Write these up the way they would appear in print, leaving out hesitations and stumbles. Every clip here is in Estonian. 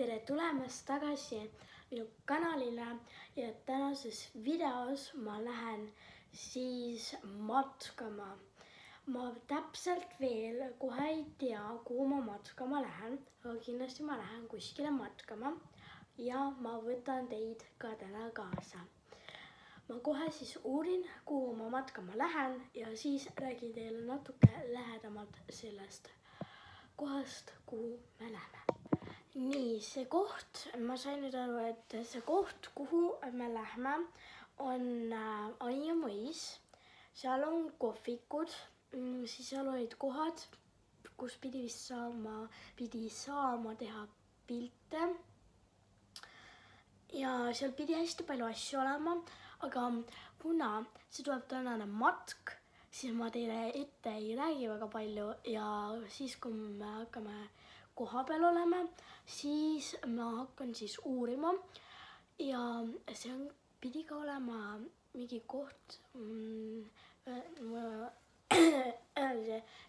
tere tulemast tagasi minu kanalile ja tänases videos ma lähen siis matkama. Ma täpselt veel kohe ei tea, kuhu ma matkama lähen, aga kindlasti ma lähen kuskile matkama ja ma võtan teid ka täna kaasa. Ma kohe siis uurin, kuhu ma matkama lähen ja siis räägin teile natuke lähedamalt sellest kohast, kuhu me läheme. Nii, see koht, ma sain nüüd aru, et see koht, kuhu me lähme, on Anija mõis. Seal on kohvikud, siis seal olid kohad, kus pidi saama teha pilte. Ja seal pidi hästi palju asju olema, aga kuna see tuleb tänane matk, siis ma teile ette ei räägi väga palju ja siis, kui me hakkame koha peal olema, siis ma hakkan siis uurima ja see pidi ka olema mingi koht,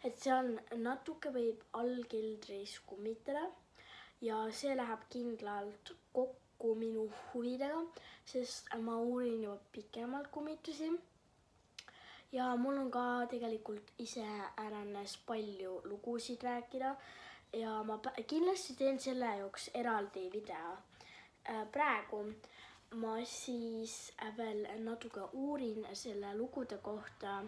et seal natuke võib allkeldris kummitada ja see läheb kindlalt kokku minu huvidega, sest ma uurin juba pikemalt kummitusi. Ja mul on ka tegelikult iseäranes palju lugusid rääkida ja ma kindlasti teen selle jaoks eraldi video. Praegu ma siis veel natuke uurin selle lugude kohta,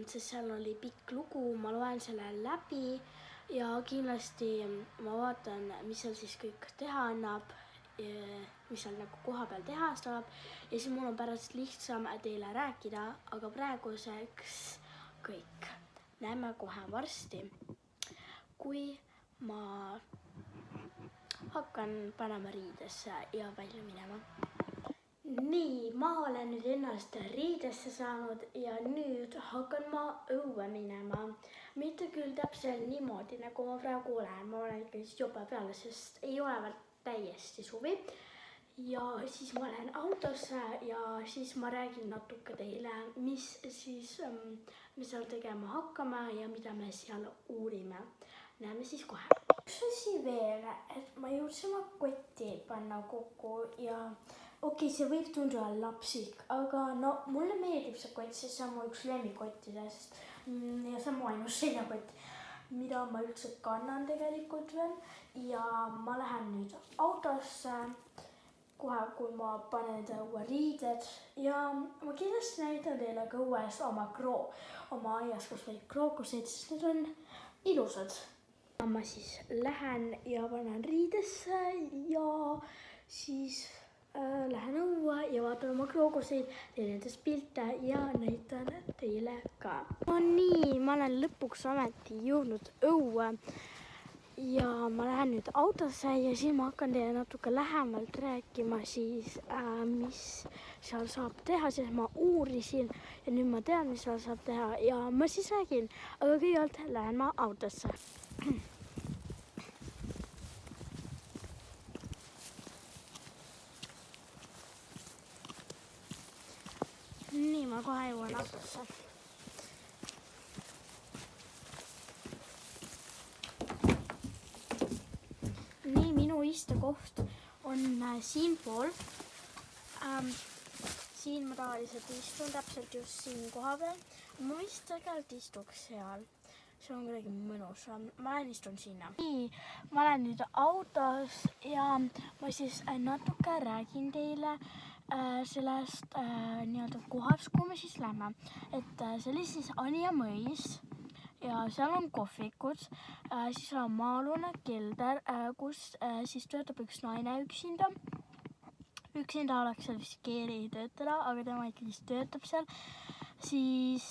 sest seal oli pikk lugu, ma loen selle läbi ja kindlasti ma vaatan, mis seal siis kõik teha annab, mis seal nagu koha peal teha saab ja siis mul on pärast lihtsam teile rääkida, aga praeguseks kõik. Näeme kohe varsti, kui ma hakkan panema riidesse ja välja minema. Nii, ma olen nüüd ennast riidesse saanud ja nüüd hakkan ma õue minema. Mitte küll täpselt niimoodi, nagu ma praegu olen. Ma olen ikka jope peale, sest ei ole veel täiesti suvi. Ja siis ma lähen autosse ja siis ma räägin natuke teile, mis me seal tegema hakkame ja mida me seal uurime. Näeme siis kohe. Üks asi veel, et ma jõudsin oma kotti panna kokku ja okei, see võib tunduda lapsik, aga no mulle meeldib see kott, sest see on mu üks lemmikottidest ja see on mu ainus seljakott, mida ma üldse kannan tegelikult veel ja ma lähen nüüd autosse kohe, kui ma panen uue riided ja ma kindlasti näitan teile ka uues oma aias kasvõi krookuseid, sest need on ilusad. Ma siis lähen ja panen riidesse ja siis lähen õue ja vaatan oma krookuseid, teen nendest pilte ja näitan teile ka. No nii, ma olen lõpuks ometi jõudnud õue ja ma lähen nüüd autosse ja siis ma hakkan teile natuke lähemalt rääkima siis, mis seal saab teha, sest ma uurisin ja nüüd ma tean, mis seal saab teha ja ma siis räägin, aga kõigepealt lähen ma autosse. Nii, ma kohe jõuan autosse. Nii, minu istekoht on siinpool. Siin ma tavaliselt istun täpselt just siin koha peal. Ma vist tegelikult istuks seal. See on kuidagi mõnus. Ma lähen istun sinna. Nii, ma olen nüüd autos ja ma siis natuke räägin teile sellest nii-öelda kohast, kuhu me siis lähme. Et see oli siis Anija mõis ja seal on kohvikud, siis on maa-alune kelder, kus siis töötab üks naine üksinda. Üksinda oleks seal vist keegi töötada, aga tema ikkagi töötab seal. Siis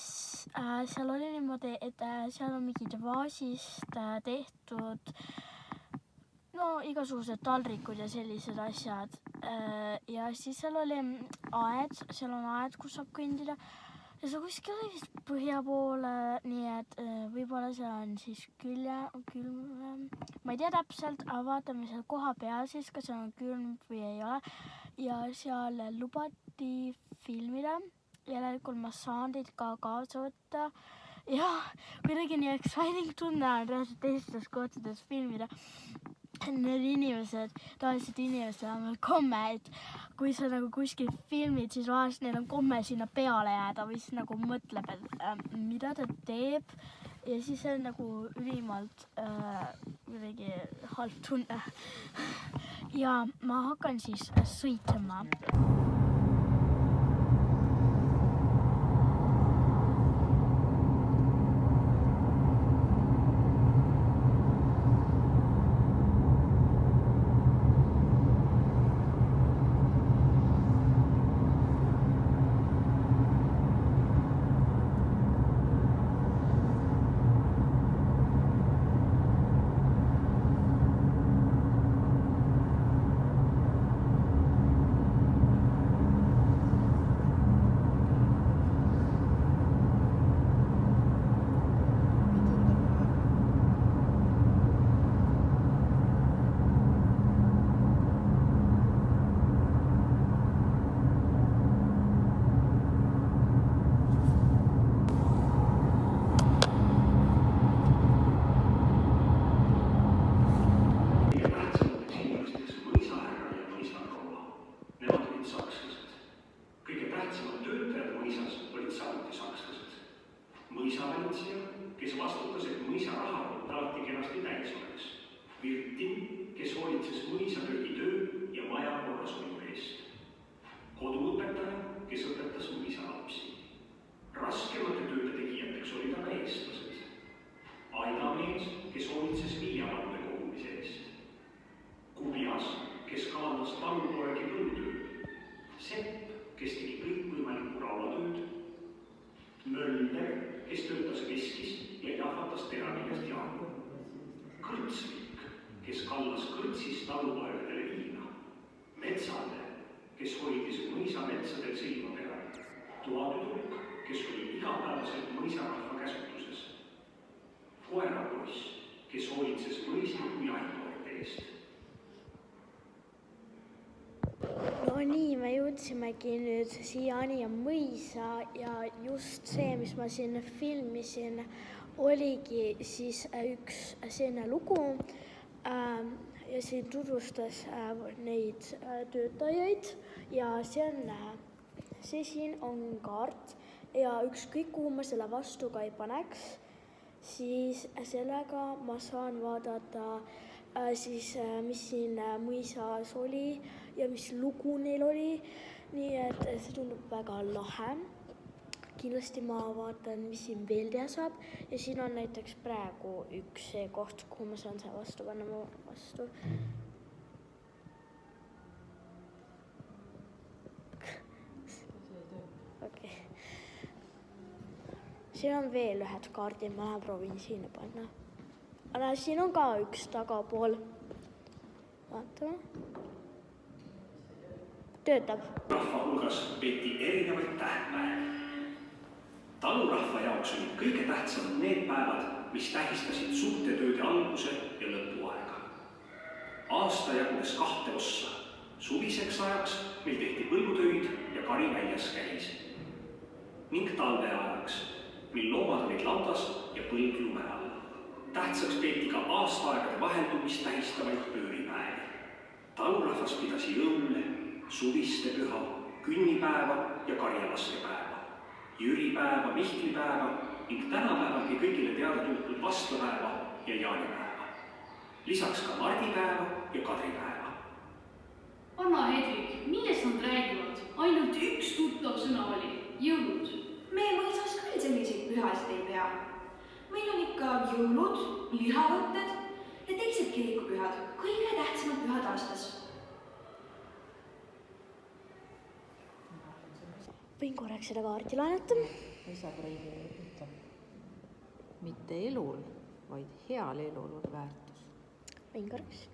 seal oli niimoodi, et seal on mingid vaasist tehtud igasugused taldrikud ja sellised asjad. Ja siis seal oli aed, seal on aed, kus saab kõndida. Ja see kuskil oli vist põhja poole, nii et võib-olla seal on siis külm. Ma ei tea täpselt, aga vaatame seal koha peal siis, kas seal on külm või ei ole. Ja seal lubati filmida. Järelikult ma saan teid ka kaasa võtta. Ja kuidagi nii exciting tunne on reaalselt teistes kohtades filmida. need inimesed, tavalised inimesed on veel komme, et kui sa nagu kuskil filmid, siis vahest neil on komme sinna peale jääda või siis nagu mõtleb, et mida ta teeb ja siis on nagu ülimalt kuidagi halb tunne. Ja ma hakkan siis sõitma. Mõisavalitseja, kes vastutas, et mõisa rahakott alati kenasti täis oleks. Virtin, kes hoolitses mõisatöögitöö ja maja korrashoiu eest. Koduõpetaja, kes õpetas mõisa lapsi. Raskemate tööde tegijateks olid aga eestlased. Aidamees, kes hoolitses viljavalude kogumise eest. Kubjas, kes kavandas talupoegi põllutööd. Sepp, kes tegi kõikvõimalikku raulatööd. Mölder, kes töötas veskis ja jahvatas teravillest jaanu. Kõrtsvik, kes kallas kõrtsis talupoegadele viina. Metsale, kes hoidis mõisa metsadel silma peal. Toatüdruk, kes oli igapäevaselt mõisarahva käsutuses. Koerapoiss, kes hoolitses mõisliku jahikoerte eest. No nii, me jõudsimegi nüüd siia Anija mõisa ja just see, mis ma siin filmisin, oligi siis üks selline lugu ja siin tutvustas neid töötajaid ja see siin on kaart ja ükskõik kuhu ma selle vastu ka ei paneks, siis sellega ma saan vaadata siis mis siin mõisas oli ja mis lugu neil oli, nii et see tundub väga lahe. Kindlasti ma vaatan, mis siin veel teha saab ja siin on näiteks praegu üks see koht, kuhu ma saan selle vastu panna mu vastu. Okay. Siin on veel ühed kaardid, ma proovin sinna panna. Aga siin on ka üks tagapool. Vaatame. Töötab. Rahva hulgas peeti erinevaid tähtpäevi. Talurahva jaoks olid kõige tähtsamad need päevad, mis tähistasid suurte tööde alguse ja lõpuaega. Aasta jagunes 2 ossa. Suviseks ajaks, mil tehti põllutöid ja kari väljas käis. Ning talveajaks, mil loomad olid laudas ja põld lume all. Tähtsaks peeti ka aastaaegade vaheldumist tähistavaid pööripäevi. Talurahvas pidas jõule, suviste püha, künnipäeva ja karjalaskepäeva, jüripäeva, mihklipäeva ning tänapäevalgi kõigile teada tuntud vastlapäeva ja jaanipäeva. Lisaks ka mardipäeva ja kadripäeva. Anna Hedvig, millest nad räägivad? Ainult üks tuttav sõna oli, jõulud. Meie mõisas küll selliseid pühasid ei pea. Meil on ikka jõulud, lihavõtted ja teised kirikupühad, kõige tähtsamad pühad aastas. Võin korraks seda kaarti laenata. Mõisapreili ütleb, mitte elul, vaid heal elul on väärtus. Võin korraks.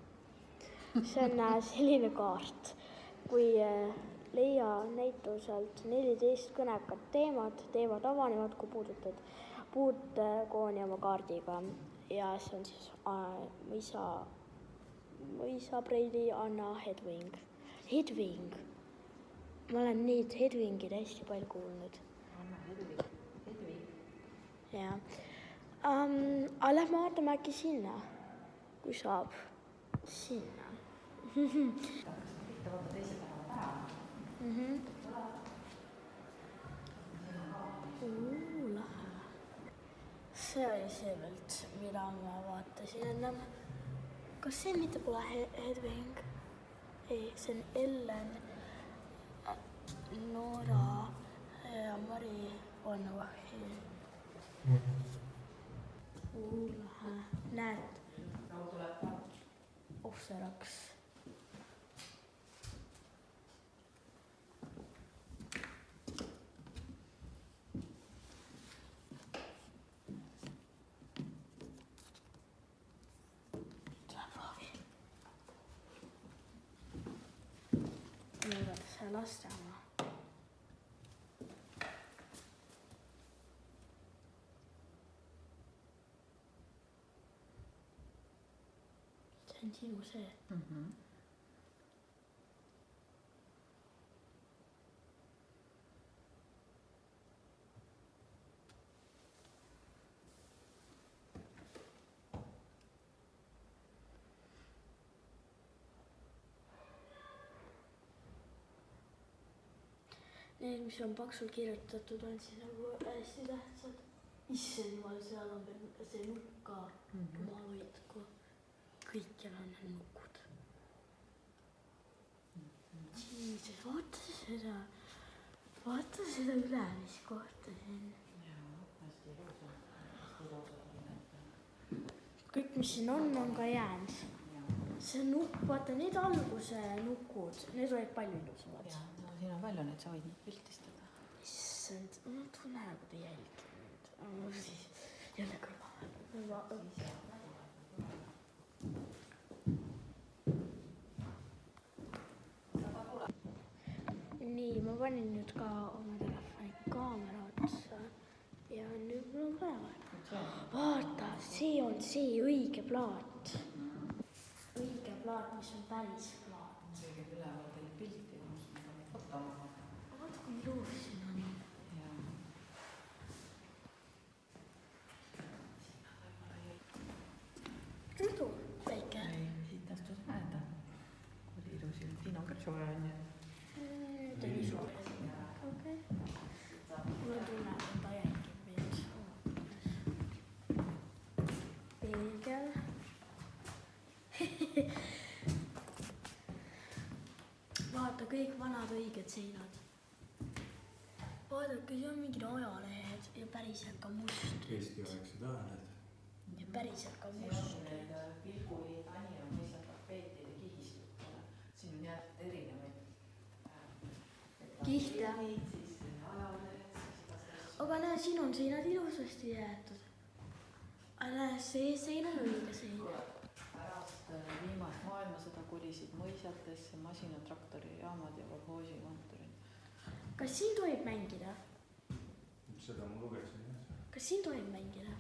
See on selline kaart, kui leia näituselt 14 kõnekat teemad avanevad, kui puudutad puudkooni oma kaardiga ja see on siis mõisapreili Anna Hedvig. Hedvig. Ma olen neid Hedvigid hästi palju kuulnud. Anna Hedvig. Jah. Lähme vaatame äkki sinna, kui saab. sinna . vaata teised lähevad ära . Lahe . see oli see pilt , mida ma vaatasin ennem . kas see mitte pole Hedvig ? ei , see on Ellen , Noora ja Mari on vahi . Lahe , näed , ohveraks . see laste oma . see on sinu see . Need , mis on paksult kirjutatud , on siis nagu hästi tähtsad . issand jumal , seal on veel see nukk ka . jumal hoidku . kõikjal on need nukud . Jesus , vaata seda ülemiskohta siin . kõik , mis siin on ka jäänud . see nukk , vaata need alguse nukud , need olid palju ilusamad . siin on palju neid , sa võid neid pildistada . issand , ma tunnen nagu te jälgite nüüd . jälle kõrval . nii , ma panin nüüd ka oma telefoni kaamera otsa ja nüüd mul on põnev . vaata , see on see õige plaat . õige plaat , mis on päris plaat . kõige üleval teil pilti , kus me peame fotoma . vaata , kui ilus siin on . Tudu väike . siit astus mäeda . kui ilus , siin on ka soe on ju . Nüüd on isu . okei . mul on tunne , et ta jälgib mind . peegel . vaata kõik vanad õiged seinad . vaadake , siin on mingid ajalehed ja päriselt ka must . Eesti oleksid ajalehed . ja päriselt ka must . pilguli Tani on lihtsalt tapeetide kihistutele . siin on jäetud erinevaid . Kihte. siis ajalehed , siis igast . aga näe , siin on seinad ilusasti jäetud . aga näe , see sein on õige sein . pärast viimast maailmasõda kolisid mõisatesse masina-, traktorijaamad ja kolhoosikontorid . kas siin tohib mängida ? seda ma lugesin jah . kas siin tohib mängida ?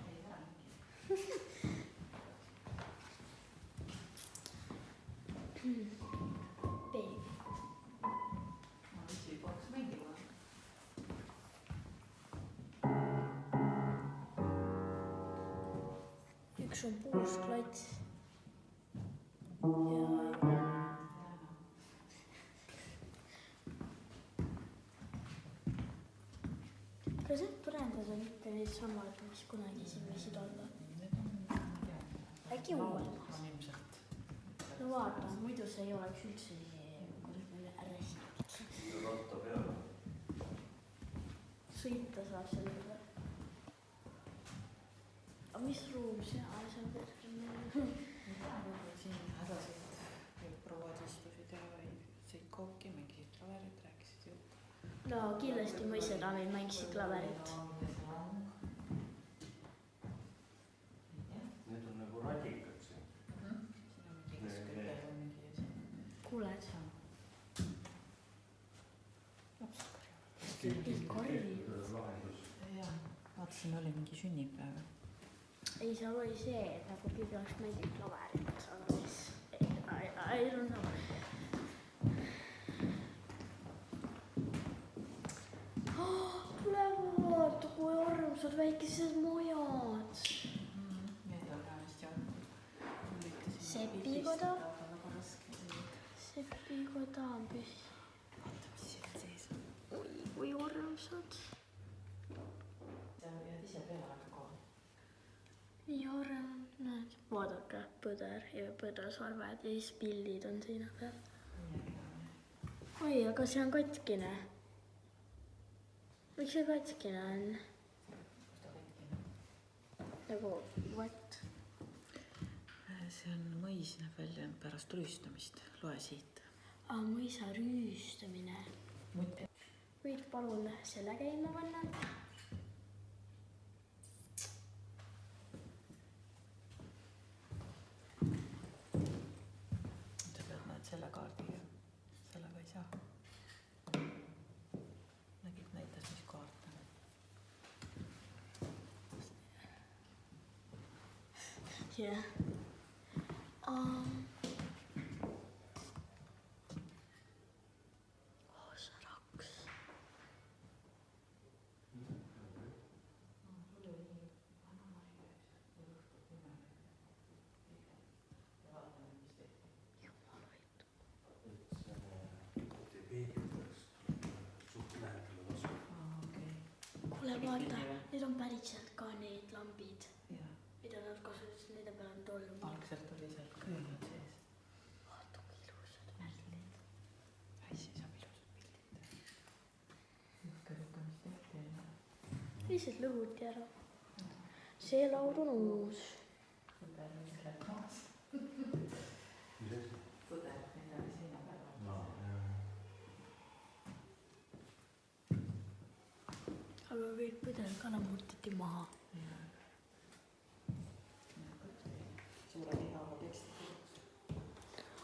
peegel . ma isegi poleks mängima . üks on puusklats . ja kas need põrandad on ikka needsamad , mis kunagi siin võisid olla ? äkki uuemad ? ilmselt . no vaata , muidu see ei oleks üldse nii , kuidas meil arestitud . ratta peale . sõita saab selle peale . aga mis ruum see , see on siin hädasid kõik prouad istusid ja sõid kooki , mängisid klaverit , rääkisid juttu . no kindlasti mõisadaamid mängisid klaverit . Need on nagu radikad siin . kuuled ? lahendus . jah , vaatasin , oli mingi sünnipäev . ei , seal oli see , et nagu keegi oleks mänginud klaverit , aga siis I don't know . tule vaata , kui armsad väikesed mojad . Need on ka hästi . Sepikoda. tahan püsi. vaata, mis siin sees on. Oi, kui armsad. sa jääd ise peale ka kohe. Nii armsad, näed. Vaadake, põder ja põdersarved ja siis pildid on siin peal. Oi, aga see on katkine. Miks see katkine on? kus ta katkine? Nagu, what? see on mõis, näeb välja pärast rüüstamist. Loe siit. Mõisa rüüstamine. Mutte. Võid palun selle käima panna? sa pead näed selle kaardiga. Sellega ei saa. Nägid, näitas, mis kaart on. Jah. Saraks. Kuule, vaata, need on päriselt ka need lambid, mida nad kasutasid, nende peal on tolm. Algselt oli seal köönud sees. Vaata, kui ilusad pildid. Hästi saab ilusad pildid. Juhke lükkamist tehti. Lihtsalt lõhuti ära. See laud on uus. Põder läheb maas. Põder neljale seina peal. Aga kõik põder ka lammutati maha. Suure lihava teksti.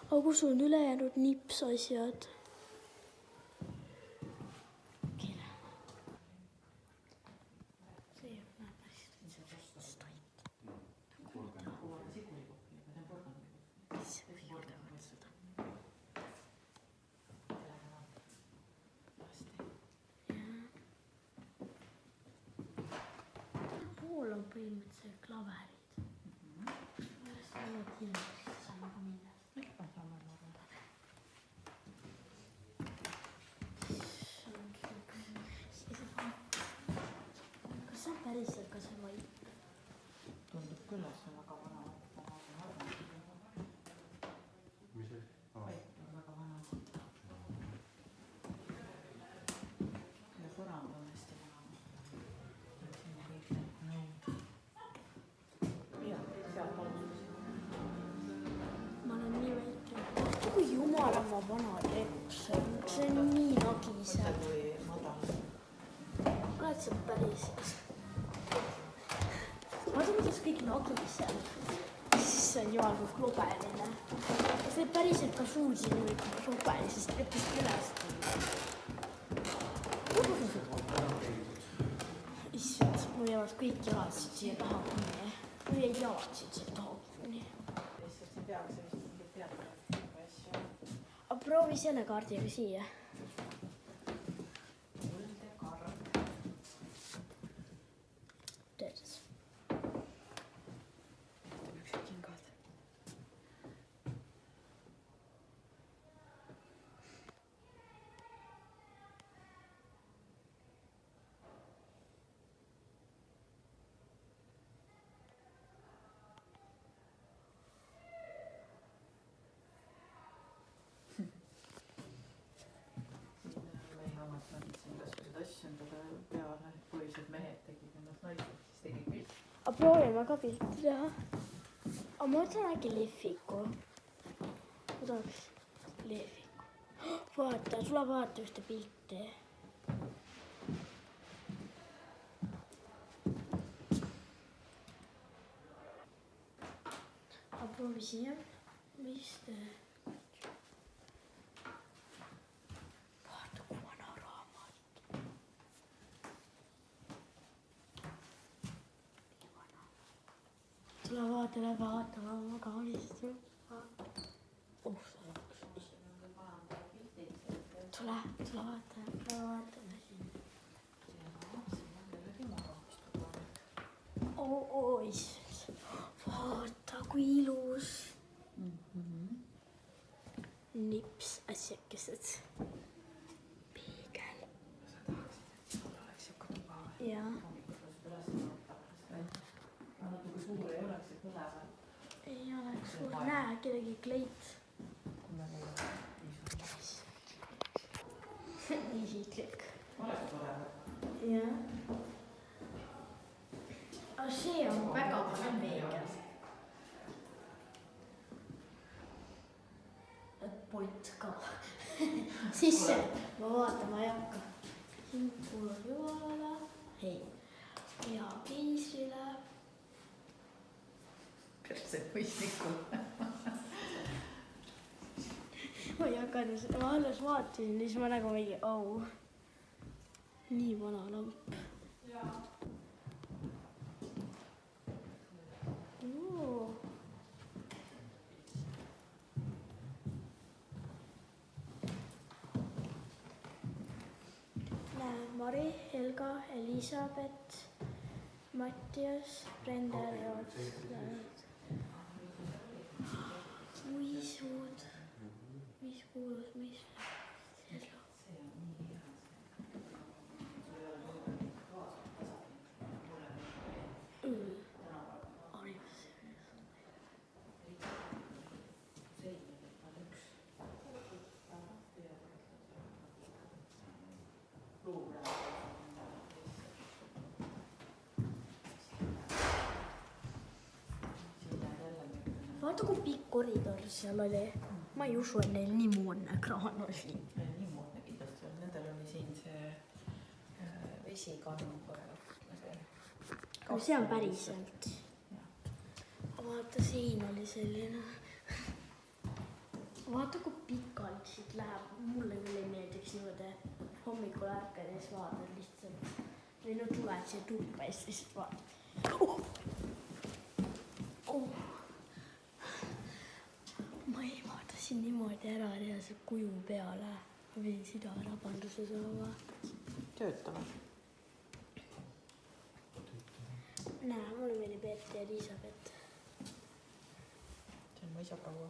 Aga kus on ülejäänud nipsasjad? Kena. See näeb hästi. Mis see või juurde võtsada? Pool on põhimõtteliselt klaverid. Pärast olla kindlasti saame ka minna. Kas see on päriselt ka see vaip? Tundub küll, et see on väga vana. Mis see? Vaip on väga vana. Ja põrand on hästi vana. Siin on kõik need nõud. Ja, sealt alustas. Ma olen nii väike. Kui jumalamaa vana teeks. See on nii nagise. Mõtled või madal. Oled sa päris? Vaata, kuidas kõik nagiseb. Siis see on jumal kui klobeline. See päriselt ka suudsin nüüd klobelisest lepist ülest. Issand, mul jäävad kõik jalad siia taha kinni. Mul jäid jalad siia taha kinni. Lihtsalt siin tehakse vist mingit teatrit asju. Aga proovi selle kaardiga siia. Kulde karp. Tead. Püksid kingad. Meihamad panid siin igasuguseid asju endale peale. Põhilised mehed tegid ennast naiseks, siis tegid pilt. Aga proovime ka pilti teha. Aga ma mõtlen äkki lehviku. Ma tahaks lehviku. Vaata, tule vaata ühte pilti. Aga proovi siia. Mis te? Vaata, kui vana raamat. Tule vaata, ma kaunistu. Tule vaata. Oi, vaata kui ilus. nips asjakesed. Peegel. sa tahaksid, et sul oleks siuke tuba või? Jaa. Hommikul tõused üles ja vaatad välja. Aga natuke suur ei oleks see põlev. Ei oleks suur. Näe, kellegi kleit. Kui meil ei ole niisugune. Isiklik. Oleks põlev. Jah. Aga see on väga palju peegel. Pott ka. Sisse. Ma vaatama ei hakka. Siin kuulub Jumalale. Hei. Ja keisrile. Perse mõistlikul. Ma ei hakanud, ma alles vaatasin, siis ma nagu mingi, au. Nii vana lamp. Näe, Mari, Helga, Elisabeth, Mattias, Brender ja Uisud. Mis kuulus, mis? Vaata, kui pikk koridor seal oli. Ma ei usu, et neil nii moodne kraan oli. Nii moodne kindlasti on. Nendel oli siin see vesikannu. Aga see on päriselt. Vaata, siin oli selline. Vaata, kui pikalt siit läheb. Mulle küll ei meeldiks niimoodi hommikul ärkad ja siis vaatad lihtsalt. Või no tuled siia tuppa ja siis vaatad. Ma ehmatasin niimoodi ära reaalselt kuju peale. Ma pidin südamerabanduse saama. Töötame. Näe, mulle meeldib Peeter ja Elisabeth. See on mõisaproua.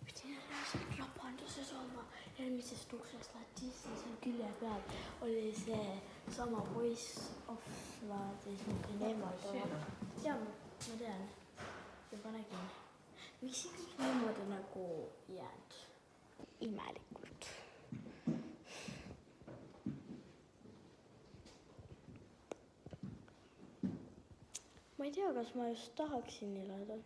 Pidin reaalselt rabanduse saama. Järgmisest uksest lähed sisse, seal külje peal oli see sama Voice of Laadis, niisugune emaldava. Jaa, ma tean. Juba nägin. Miks ikkagi niimoodi nagu jäänud? Imelikult. Ma ei tea, kas ma just tahaksin elada.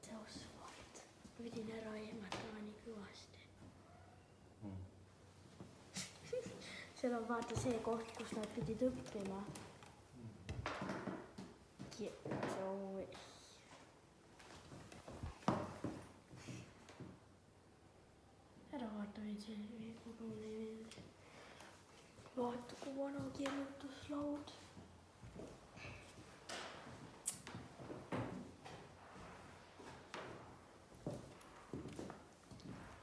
See asfalt. Ma pidin ära ehmatama nii kõvasti. Seal on vaata see koht, kus nad pidid õppima. Ära vaata mind see, kui mulle ei meeldi. Vaata, kui vana kirjutuslaud.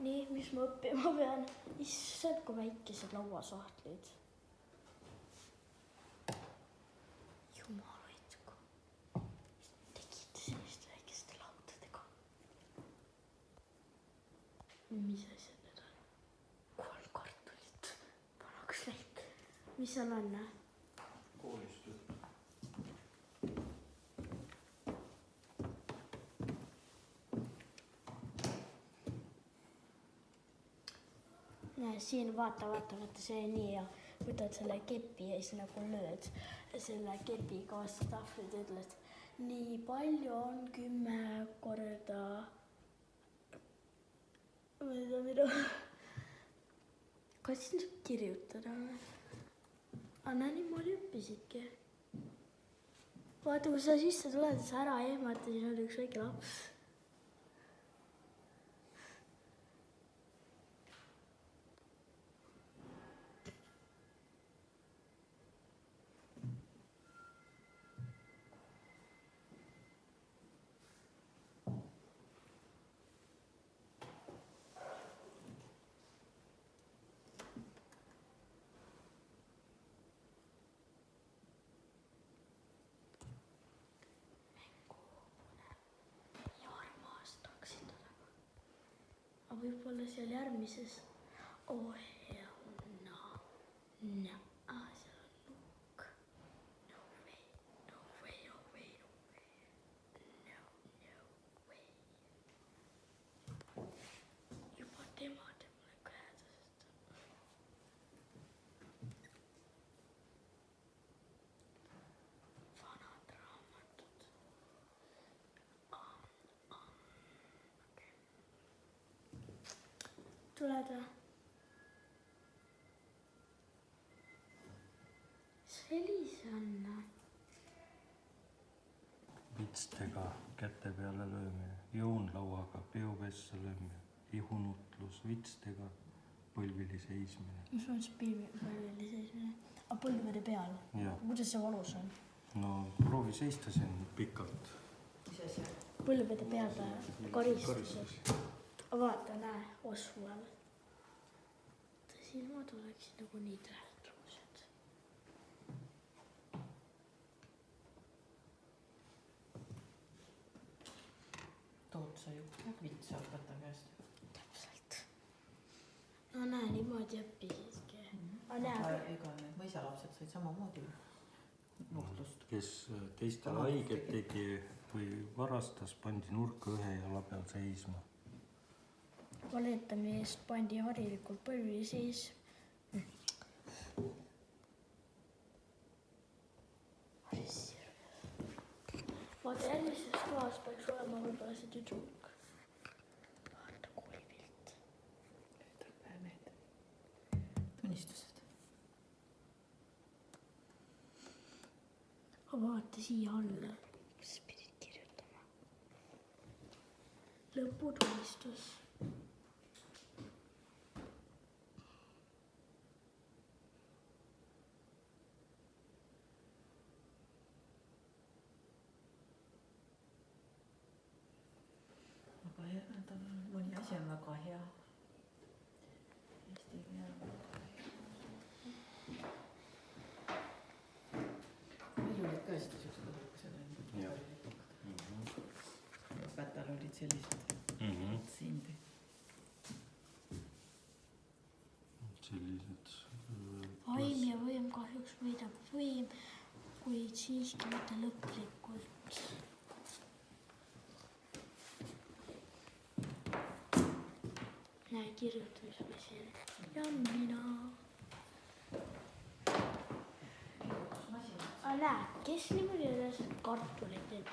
Nii, mis ma õppima pean? Issand, kui väikesed lauasahtlid. Jumal hoidku. Tegite selliste väikeste laudadega. Mis asjad need on? 3 kartulit. Panaks väike. Mis seal on? Koolist juttu. Siin vaata, see nii ja võtad selle kepi ja siis nagu lööd selle kepiga vastu tahvlid ja ütled, nii palju on 10 korda. Ma ei tea, mida. Kas siin saab kirjutada? Anna niimoodi õppisidki. Vaata, kui sa sisse tuled, siis ära ehmata, siis on üks väike laps. võib-olla seal järgmises. Oh hell no. No, seal on nukk. No way, no way, no way, no way. No way. Juba tema mulle käedest. Vanad raamatud. Tuled või? Sellise on. Vitstega käte peale löömine, joonlauaga peopessa löömine, ihunutlus, vitstega põlvili seismine. Mis on see põlvili seismine? Põlvede peal? Jah. Kuidas see valus on? No proovi seista siin pikalt. Põlvede peal karistused. Vaata, näe, osvu all. Silmad oleksid nagu nii tähtsad. Tood sa ju vitsa õpeta käest. Täpselt. No näe, niimoodi õppisidki. Näe, Ega need mõisalapsed said samamoodi nuhtlust. Kes teistele haiget tegi või varastas, pandi nurka ühe jala peal seisma. valetamise eest pandi harilikult põlvili seis. Vaata, järgmises toas peaks olema võib-olla see tüdruk. Vaata koolipilt. Need tunnistused. Vaata siia alla. Kas pidid kirjutama? Lõputunnistus. Aga hea, mõni asi on väga hea. Eesti keel on väga hea. Meil olid ka hästi siuksed õhukesed. Pätal olid sellised sindi. Sellised. Vaim ja võim kahjuks võidab võim, kuid siiski mitte lõplikult. Näe kirjutamismasin ja mina. Aga näe, kes niimoodi üles kartulit teeb?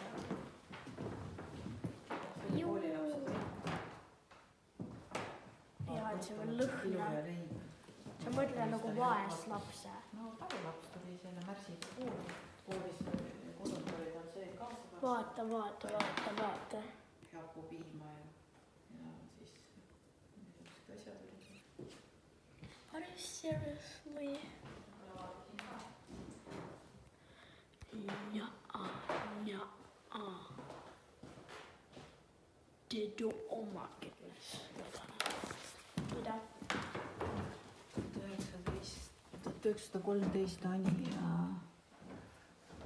Ja et see on lõhna. Sa mõtle nagu vaest lapse. No päevalaps tuli selle märsiga koolis kodus olid on see kaasa. Vaata. Jaku piima ja siis niisugused asjad olid. Are you seriously? Jaa. Teed ju oma keeles. Mida? 1913 Ani ja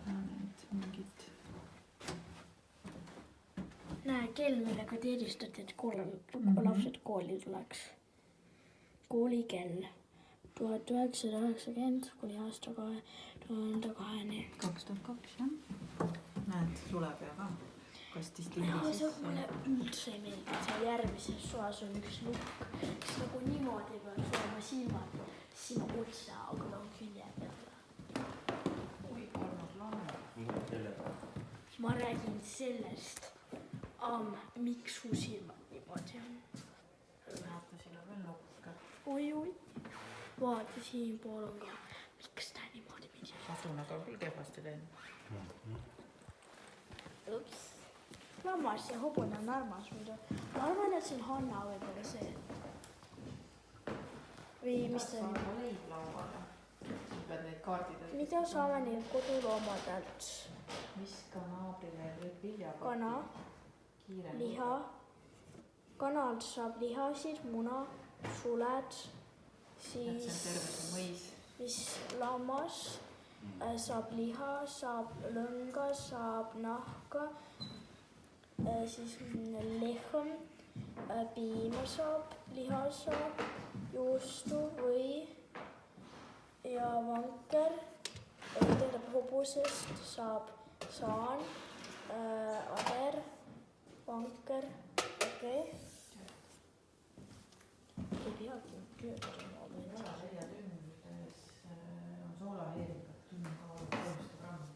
need mingid. Näe, kell, millega teedistati, et lapsed kooli tuleks. Koolikell 1990 kuni aasta 2002. 2002 jah. Näed, sulepea ka kastis Ja tilli see sisse. mulle üldse ei meeldi, seal järgmises soas on üks lukk, kes nagu niimoodi peaks olema silmad sinu otsa, aga ta on külje peal. Oi, kolmas lamm. Ma räägin sellest, miks su silmad niimoodi on. Vaata, siin on veel nukke. Oi. Vaata, siinpool on ka. Miks ta niimoodi pidi? Asunaga on küll kehvasti teinud. Ups. Lammas ja hobune on armas muidu. Ma arvan, et see on Hanna võib-olla see. Või mis ta on? Saame leib lauale. Sa pead neid kaardid. Mida saame neil koduloomadelt? Viska naabrile viljakotti. Kana, liha. Kanalt saab lihasid, muna, suled, See on terve see siis mõis. mis lammas saab liha, saab lõnga, saab nahka, siis lehm piima saab, liha saab, juustu ja vanker, tähendab hobusest saab saan, ader, vanker, okei. Ei peagi töötama. Lihaleiatünnides on soolaheerikat tünn kaalub 300 grammi.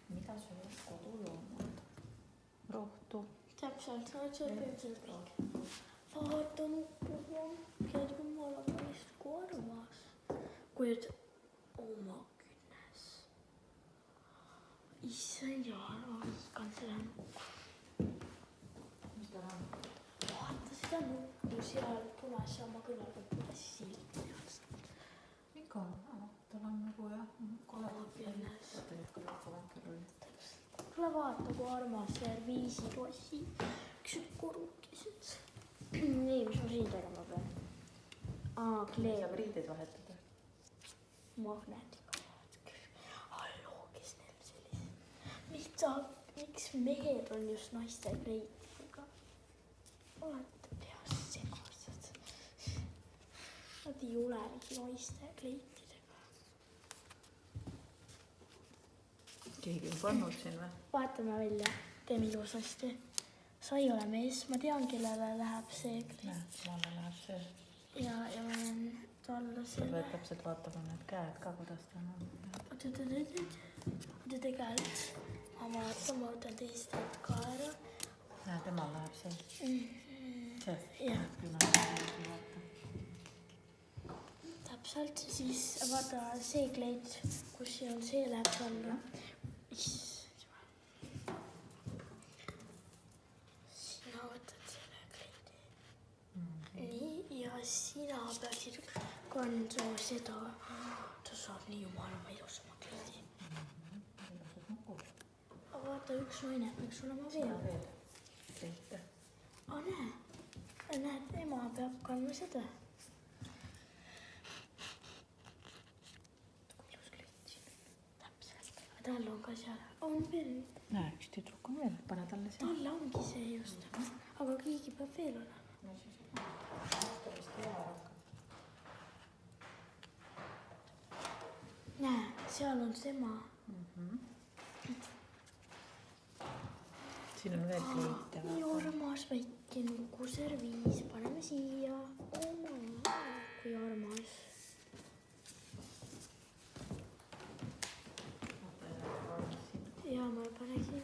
Mida söövad koduloomad? Rohtu. Täpselt, sa oled seda kõik. Vaata nuppu, käid jumala pärast kui armas. Kuid oma künnes. Issand jumal, ma viskan seda nuppu. Mis tal on? Vaata seda nuppu seal punasama kõrval, kuidas silm peas. Ikka on, tal on nagu jah, kohe künnes. Tule vaata, kui armas serviisiklassi. Üks korukesed. Nii, mis ma siin tegema pean? Kleeb. saab riideid vahetada. Magneetiga. Halloo, kes neil sellised? Miks mehed on just naiste kleitidega? Olete peas segased. Nad ei olegi naiste kleitidega. Keegi on pannud siin või? Vaatame välja, teeme ilusasti. Sa ei ole mees, ma tean, kellele läheb see kleit. Mulle läheb see. Ja ma olen talle Ta selle. peab täpselt vaatama need käed ka, kuidas ta on. Oota tegelikult. Ma vaatan, ma võtan teist hetk ka ära. Näe, temal läheb see. See. Jah. Küll Täpselt, siis vaata see kleit, kus siin on, see läheb alla. Sina võtad selle kleidi. Nii, ja sina peaksid kandma seda. Ta saab nii jumalama ilusama kleidi. Aga vaata, üks naine peaks olema veel. Kleite. Näed, ema peab kandma seda. Ilus kleit siin. Täpselt, tal on ka seal. On veel. Näe, üks tüdruk on veel, pane talle see. Talle ongi see just. Aga keegi peab veel olema. Näe, seal on tema. Siin on veel kleite. Nii armas väike nukuserviis. Paneme siia. Kui armas. Ja ma panesin.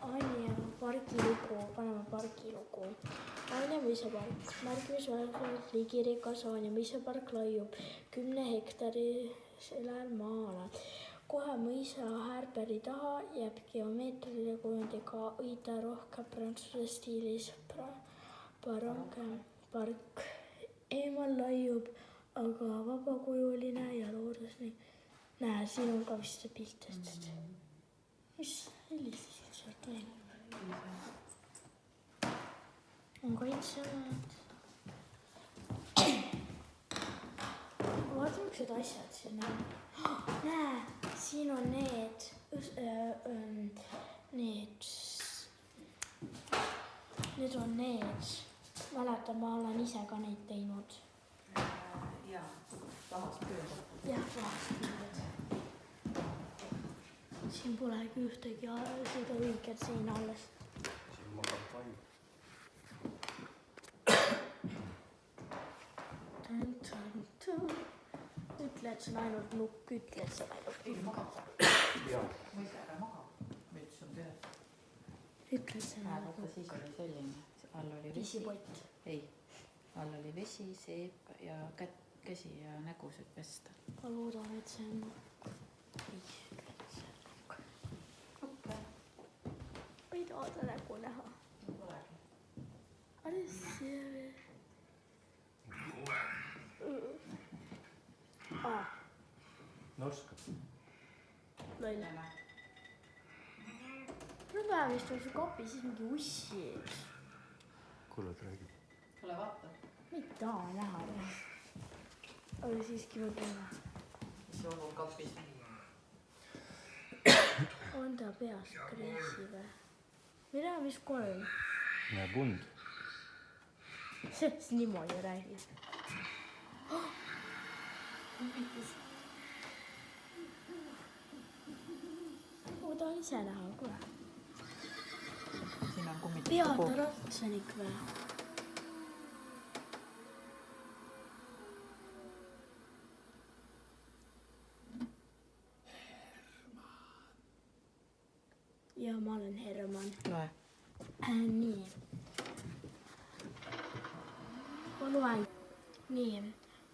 Anja pargilugu, paneme pargilugu. Anja mõisapark, märkimisväärselt liigirikas Anja mõisapark laiub 10 hektarisele maa-alal. Kohe mõisa Härberi taha jääb geomeetrilise kujundiga õida rohkem prantsuse stiilis park. Eemal laiub aga vabakujuline ja looduslik. Näe, siin on ka vist see pilt tehtud. Mis helistasid sealt välja? On kaitsealad. Vaata, millised asjad siin on. Näe, siin on need. Need on need. Mäletan, ma olen ise ka neid teinud. Jaa, tahaks pöörda. Jah, tahaks pöörda. Siin polegi ühtegi seda õiget siin alles. Siin magab vaim. Ütle, et see on ainult nukk, ütle, et see on ainult Ei, magab. Jaa. Mõisa ära magab. Müts on töös. Ütle, et see on Näe, ainult vaata, siis oli selline. All oli vesi. pisipott. Ei, all oli vesi, seep ja käsi ja nägu said pesta. Ma loodan, et see on nukk. Ei, see on nukk. Ma ei taha ta nägu näha. Polegi. Aga see... Norska. Loll. No vähemist on su kapis siis mingi ussi ees. Kuule, räägi. Tule vaata. Ma ei taha näha. Aga siiski ma tunnen. Mis solvub kapist. On ta peas kreisi või? Mida, mis 3? näeb und. See niimoodi räägib. Ta on ise näha, kuule. Siin on kummitus Peata ratsanik või? Ja ma olen Herman. Loe. Nii. Ma loen. Nii.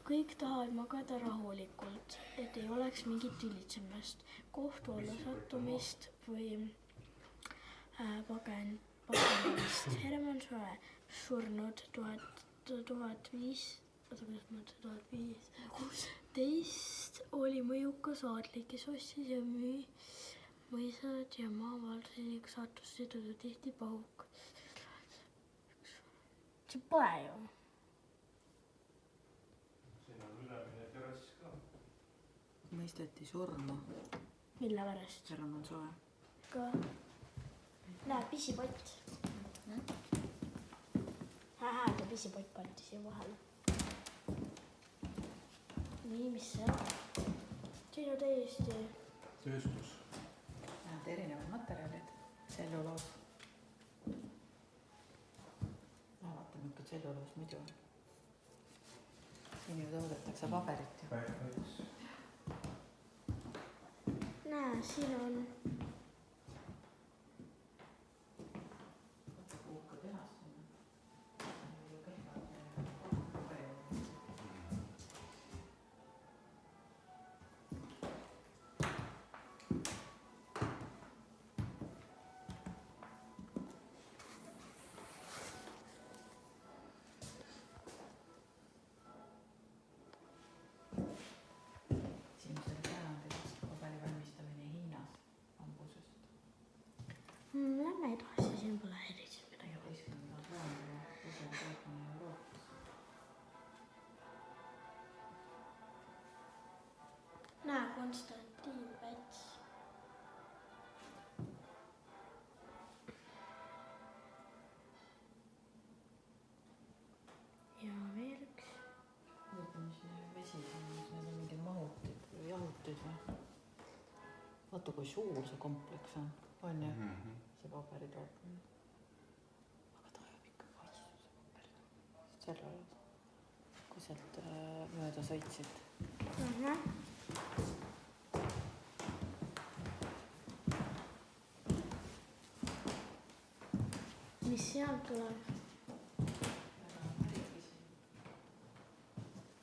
Kõik tahavad magada rahulikult, et ei oleks mingit tülitsemist, kohtu alla sattumist või pagendamist. Herman Soe surnud 1516 oli mõjukas aadlik, kes ostis ja müü mõisad ja maavaldusega sattus seetõttu tihti pauk. See pole ju. Siin on ülemine terrass ka. Mõisteti surma. Mille pärast? Herman Soe. Ka. Näe, pisipott. Ta pisipott pandi siia vahele. Nii, mis see on? Siin on täiesti... Tööstus. Näed erinevad materjalid. Selluloos. Vaata, milline selluloos muidu on. Siin ju toodetakse paberit. Näe, siin on... Puhka tehas sinna. Esimesel sajandil paberi valmistamine Hiinas bambusest. Lähme edasi, siin pole eriti midagi. 11. sajandil paberi tootmine Euroopas. Näe, Konstantin Päts. Ja veel üks. Vaata, mis vesi siin on, need on mingid mahutid või jahutid või? Vaata, kui suur see kompleks on ju? See paberi tootmine. Aga ta ajab ikka vastu, see paberi tootmine. Sellepärast, kui sealt mööda sõitsid. Mis sealt tuleb?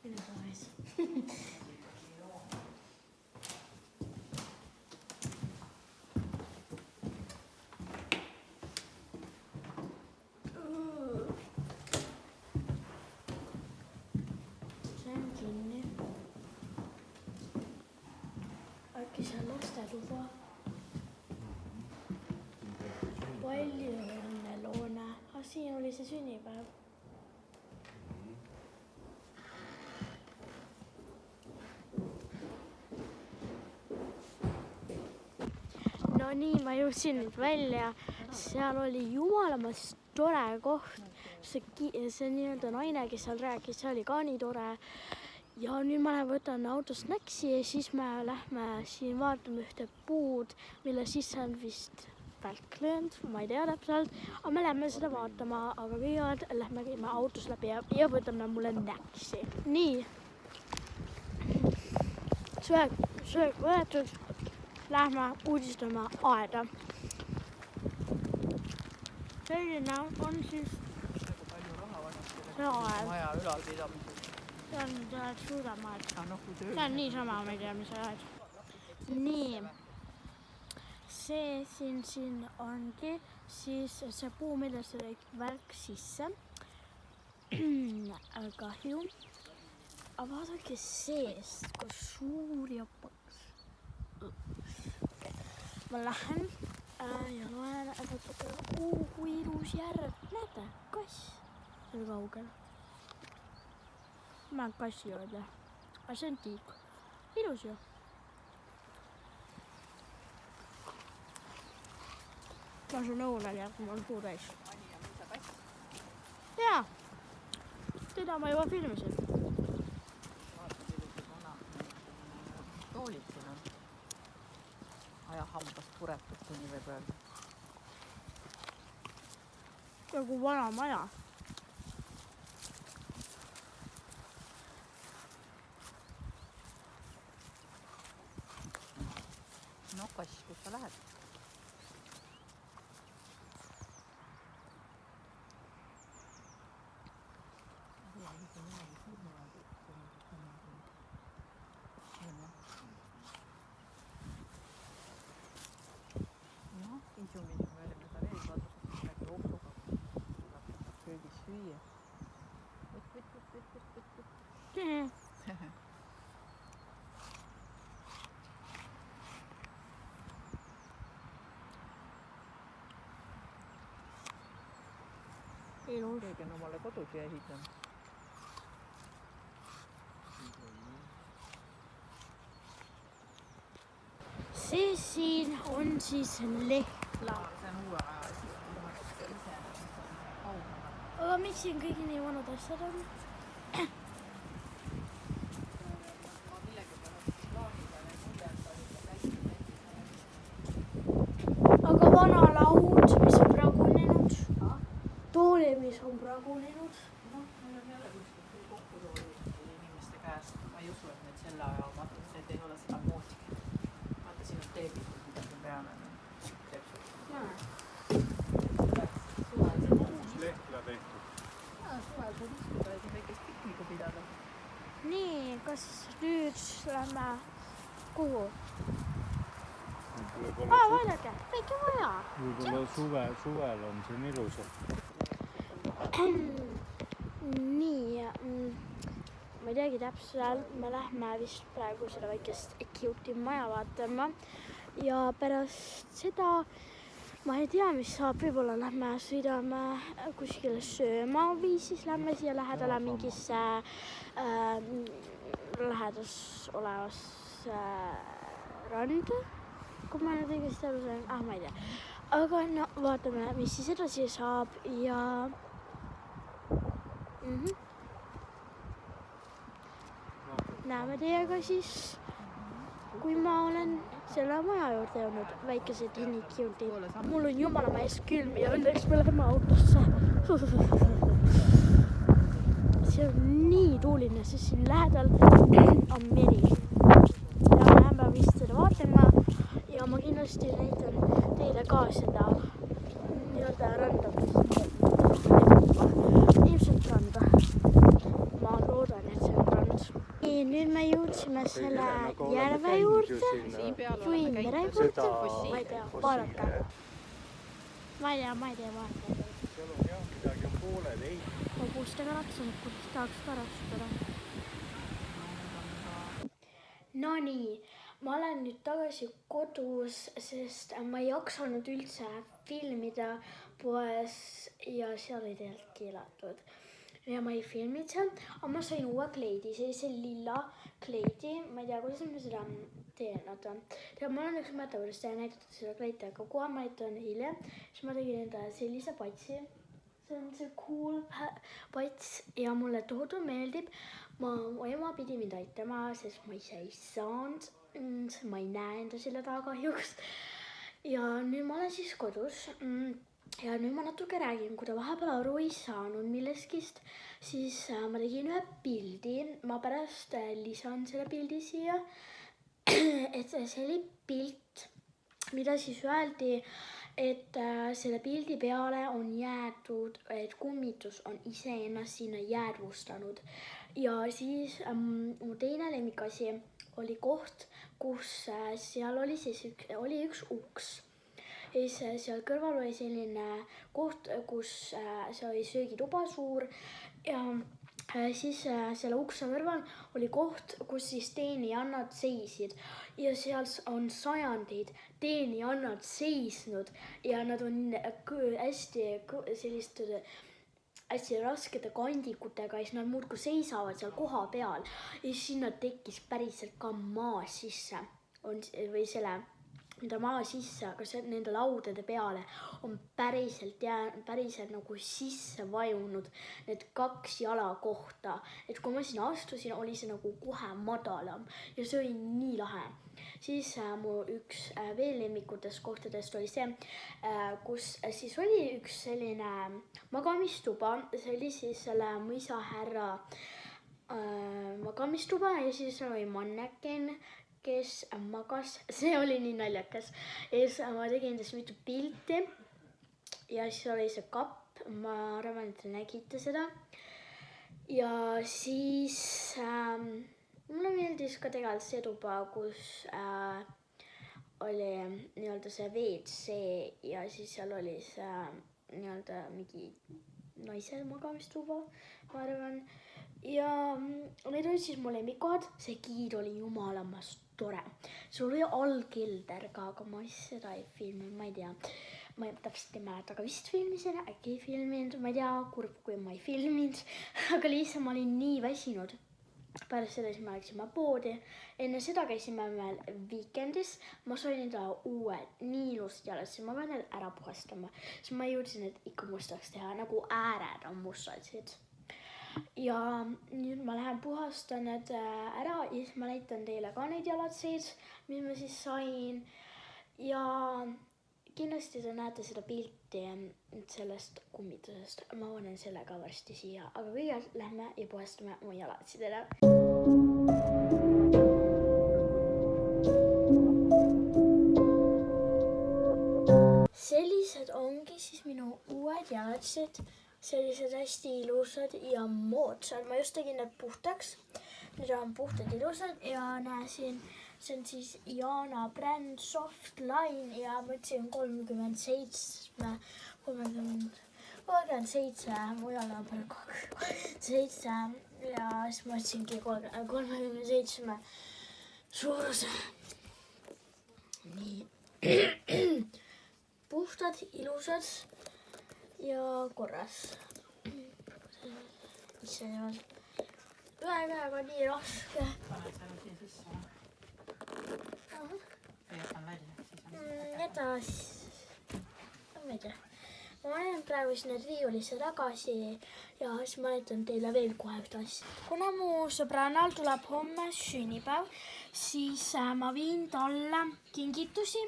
Mine tahes. See on kinni. Äkki see on lastetuba? Palju õnne, Loone. Aga siin oli see sünnipäev. No nii, ma jõudsin nüüd välja. Seal oli jumalamas tore koht. See nii-öelda naine, kes seal rääkis, see oli ka nii tore. Ja nüüd ma võtan autost näksi ja siis me lähme siin vaatame ühte puud, mille sisse on vist välklöönd, ma ei tea täpselt, aga me lähme seda vaatama, aga kõigepealt lähme käime autos läbi ja võtame mulle näksi. Nii, söök võetud, lähme uudistame aeda. Selline on siis see aed. Maja ülalpidamisel. See on suudamaad. See See on niisama, ma ei tea, mis sa aed. Nii. See siin ongi siis see puu, millesse lõi välk sisse. Kahju. Aga vaadake seest, kui suur ja paks. Ma lähen ja loen, kui ilus järv. Näete, kass. See on kaugel. Ma olen kassi juurde. Aga see on tiik. Ilus ju. ma su nõunal ja mul on suu täis. Jaa, teda ma juba filmisin. Vaata, sellised toolid siin on. Ajahambast puretud, kui nii võib öelda. Nagu vana maja. No kass, kus sa lähed? Noh, isumini me olime ta veel vaadates läbi ohtuga. Köögis süüa. Keegi on omale kodu siia ehitanud. See siin on siis Lehtla. See on uue aja asi. Aga miks siin kõigi nii vanad asjad on? Aga vana laud, mis on pragunenud. Tooli, mis on pragunenud. Noh, meil on jälle kuskilt kokku toolid inimeste käest. Ma ei usu, et need selle aja omad, need ei ole seda moodi. Vaata, siin on teebikud, mida siin peale on. Lehtla tehtud. Suvel saab istuda ja siin väikest pikniku pidada. Nii, kas nüüd lähme kuhu? Vaadake, väike maja. Võib-olla suvel on see ilusam. Nii, ma ei teagi täpselt, me lähme vist praegu seda väikest cute'i maja vaatama ja pärast seda ma ei tea, mis saab, võib-olla lähme sõidame kuskile sööma või siis lähme siia lähedale mingisse lähedas olevasse randa, kui ma nüüd õigesti aru sain, ma ei tea. Aga no vaatame, mis siis edasi saab ja näeme teiega siis, kui ma olen selle maja juurde jõudnud, väikese tinnikiundi. Mul on jumala mees külm ja õnneks me läheme autosse. See on nii tuuline, sest siin lähedal on meri. Ja me läheme vist seda vaatama ja ma kindlasti näitan teile ka seda nii-öelda randa. Ilmselt randa. Ma loodan, et see on rand. Nüüd me jõudsime selle järve juurde või mere juurde. Ma ei tea, vaadake. Ma ei tea, vaadake. Seal on jah, midagi on pooleli. Hobustega ratsunud, kus tahaks ka ratsutada. No nii, ma olen nüüd tagasi kodus, sest ma ei jaksanud üldse filmida poes ja seal oli tegelikult keelatud. Ja ma ei filminud seal, aga ma sain uue kleidi, sellise lilla kleidi, ma ei tea, kuidas ma seda teen, oota. Ma olen üks mõttevuudest teha näidatud seda kleiti, aga kohe ma näitan hiljem, siis ma tegin enda sellise patsi. See on see cool pats ja mulle tohutu meeldib. Mu ema pidi mind aitama, sest ma ise ei saanud, ma ei näe enda selle taha kahjuks. Ja nüüd ma olen siis kodus. Ja nüüd ma natuke räägin, kui ta vahepeal aru ei saanud milleskist, siis ma tegin ühe pildi, ma pärast lisan selle pildi siia, et see oli pilt, mida siis öeldi, et selle pildi peale on jäetud, et kummitus on iseennast sinna jäädvustanud ja siis mu teine lemmikasi oli koht, kus seal oli siis üks uks. Ja siis seal kõrval oli selline koht, kus see oli söögituba suur ja siis selle ukse kõrval oli koht, kus siis teenijannad seisid ja seal on sajandeid teenijannad seisnud ja nad on hästi selliste hästi raskete kandikutega ja siis nad muudkui seisavad seal koha peal ja siis sinna tekkis päriselt ka maa sisse või selle enda maa sisse, aga nende laudade peale on päriselt nagu sisse vajunud need 2 jalakohta. Et kui ma sinna astusin, oli see nagu kohe madalam ja see oli nii lahe. Siis mu üks veel lemmikutest kohtadest oli see, kus siis oli üks selline magamistuba. See oli siis selle mõisahärra magamistuba ja siis oli manneken, kes magas, see oli nii naljakas. Ja siis ma tegin endast mitu pilti ja siis oli see kapp, ma arvan, et te nägite seda. Ja siis mulle meeldis ka tegelikult see tuba, kus oli nii-öelda see WC ja siis seal oli see nii-öelda mingi naise magamistuba, ma arvan. Ja need olid siis mu lemmikohad, see giid oli jumalamas tore. See oli allkelder ka, aga ma seda ei filminud, ma ei tea. Ma täpselt ei mäleta, aga vist filmisin, äkki ei filminud, ma ei tea, kurb kui ma ei filminud. Aga lihtsalt ma olin nii väsinud. Pärast seda siis me läksime poodi. Enne seda käisime meil Weekendis. Ma sain enda uued nii ilusad jalad, siis ma pean need ära puhastama. Siis ma jõudsin need ikka mustaks teha, nagu ääred on mustad. Ja nüüd ma lähen puhastan need ära ja siis ma näitan teile ka neid jalatseid, mis ma siis sain. Ja kindlasti te näete seda pilti sellest kummitusest. Ma panen selle ka varsti siia, aga kõigepealt lähme ja puhastame mu jalatsid ära. Sellised ongi siis minu uued jalatsid. Sellised hästi ilusad ja moodsad. Ma just tegin need puhtaks. Need on puhtad ilusad ja näesin, see on siis Jana Brand Soft Line ja mõtlesin 37, mujal on praegu 7 ja siis mõtlesingi 37 suuruse. Nii. Puhtad, ilusad. Ja korras. Isse on ühe käega nii raske. Paned selle siin sisse. Jätan välja. Jäta siis. Ma ei tea. Ma panen praegu sinna riiulisse tagasi ja siis ma näitan teile veel kohe ühte asja. Kuna mu sõbrannal tuleb homme sünnipäev, siis ma viin talle kingitusi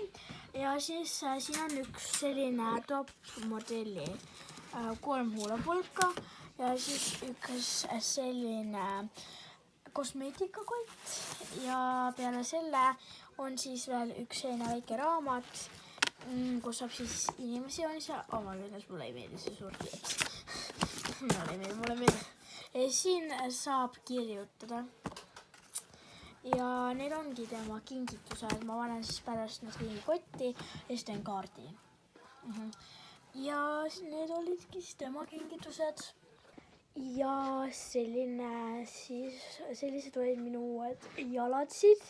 ja siis siin on üks selline top modelli 3 huulepulka ja siis üks selline kosmeetikakott ja peale selle on siis veel üks selline väike raamat, kus saab siis inimesi joonistada. Ma meeles, mulle ei meeldi see suur kleeps. Mulle meeldib. Ja siin saab kirjutada. Ja need ongi tema kingitused. Ma panen siis pärast need kotti ja siis teen kaardi. Ja need olidki siis tema kingitused. Ja sellised olid minu uued jalatsid.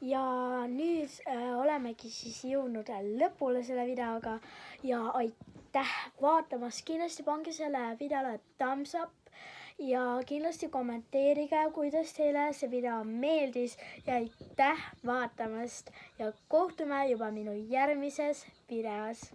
Ja nüüd olemegi siis jõudnud lõpule selle videoga ja aitäh vaatamast. Kindlasti pange selle videole thumbs up ja kindlasti kommenteerige, kuidas teile see video meeldis ja aitäh vaatamast ja kohtume juba minu järgmises videos.